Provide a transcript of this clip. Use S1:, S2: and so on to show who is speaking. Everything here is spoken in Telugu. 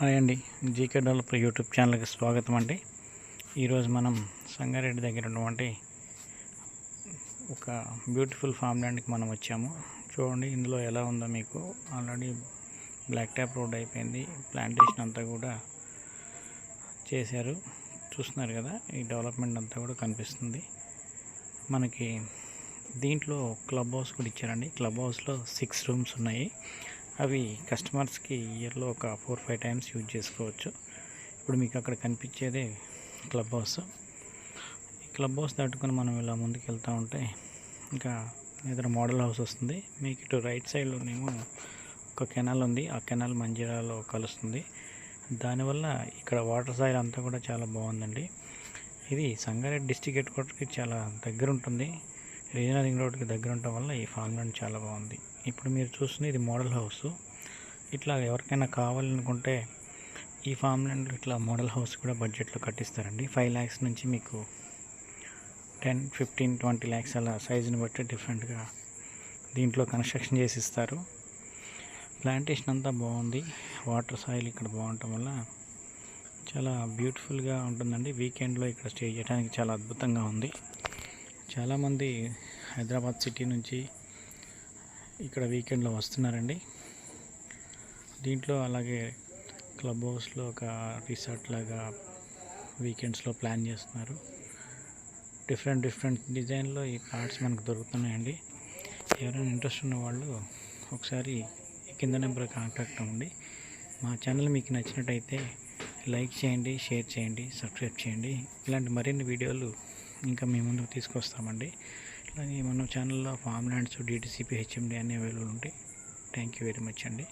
S1: హాయ్ అండి, జీకే డెవలపర్ యూట్యూబ్ ఛానల్కి స్వాగతం అండి. ఈరోజు మనం సంగారెడ్డి దగ్గర ఉన్నటువంటి ఒక బ్యూటిఫుల్ ఫామ్ ల్యాండ్కి మనం వచ్చాము. చూడండి ఇందులో ఎలా ఉందో మీకు. ఆల్రెడీ బ్లాక్ ట్యాప్ రోడ్ అయిపోయింది, ప్లాంటేషన్ అంతా కూడా చేశారు. చూస్తున్నారు కదా, ఈ డెవలప్మెంట్ అంతా కూడా కనిపిస్తుంది మనకి. దీంట్లో క్లబ్ హౌస్ కూడా ఇచ్చారండి. క్లబ్ హౌస్లో 6 రూమ్స్ ఉన్నాయి. అవి కస్టమర్స్కి ఇయర్లో ఒక 4-5 టైమ్స్ యూజ్ చేసుకోవచ్చు. ఇప్పుడు మీకు అక్కడ కనిపించేదే క్లబ్ హౌస్. ఈ క్లబ్ హౌస్ దాటుకొని మనం ఇలా ముందుకు వెళ్తూ ఉంటే ఇంకా ఏదైనా మోడల్ హౌస్ వస్తుంది. మీకు ఇటు రైట్ సైడ్లోనేమో ఒక కెనాల్ ఉంది. ఆ కెనాల్ మంజీరాలో కలుస్తుంది. దానివల్ల ఇక్కడ వాటర్ సాయిల్ అంతా కూడా చాలా బాగుందండి. ఇది సంగారెడ్డి డిస్ట్రిక్ట్ హెడ్ క్వార్టర్కి చాలా దగ్గర ఉంటుంది. రీజనల్ రింగ్ రోడ్కి దగ్గర ఉండటం వల్ల ఈ ఫామ్ ల్యాండ్ చాలా బాగుంది. ఇప్పుడు మీరు చూస్తున్న ఇది మోడల్ హౌస్. ఇట్లా ఎవరికైనా కావాలనుకుంటే ఈ ఫామ్ ల్యాండ్లో ఇట్లా మోడల్ హౌస్ కూడా బడ్జెట్లో కట్టిస్తారండి. 5 lakhs నుంచి మీకు 10, 15, 20 lakhs అలా సైజుని బట్టి డిఫరెంట్గా దీంట్లో కన్స్ట్రక్షన్ చేసి ఇస్తారు. ప్లాంటేషన్ అంతా బాగుంది. వాటర్ సాయిల్ ఇక్కడ బాగుండటం వల్ల చాలా బ్యూటిఫుల్గా ఉంటుందండి. వీకెండ్లో ఇక్కడ స్టే చేయడానికి చాలా అద్భుతంగా ఉంది. చాలామంది హైదరాబాద్ సిటీ నుంచి ఇక్కడ వీకెండ్లో వస్తున్నారండి. దీంట్లో అలాగే క్లబ్ హౌస్లో ఒక రిసార్ట్ లాగా వీకెండ్స్లో ప్లాన్ చేస్తున్నారు. డిఫరెంట్ డిజైన్లో ఈ ప్లాట్స్ మనకు దొరుకుతున్నాయండి. ఎవరైనా ఇంట్రెస్ట్ ఉన్న వాళ్ళు ఒకసారి కింద నెంబర్ కాంటాక్ట్ అవ్వండి. మా ఛానల్ మీకు నచ్చినట్టయితే లైక్ చేయండి, షేర్ చేయండి, సబ్స్క్రైబ్ చేయండి. ఇలాంటి మరిన్ని వీడియోలు ఇంకా మీ ముందుకు తీసుకొస్తామండి. అలాగే మన ఛానల్లో ఫామ్ ల్యాండ్స్, DTCP, HMD అన్నీ అవైలబుల్ ఉంటాయి. థ్యాంక్ యూ వెరీ మచ్ అండి.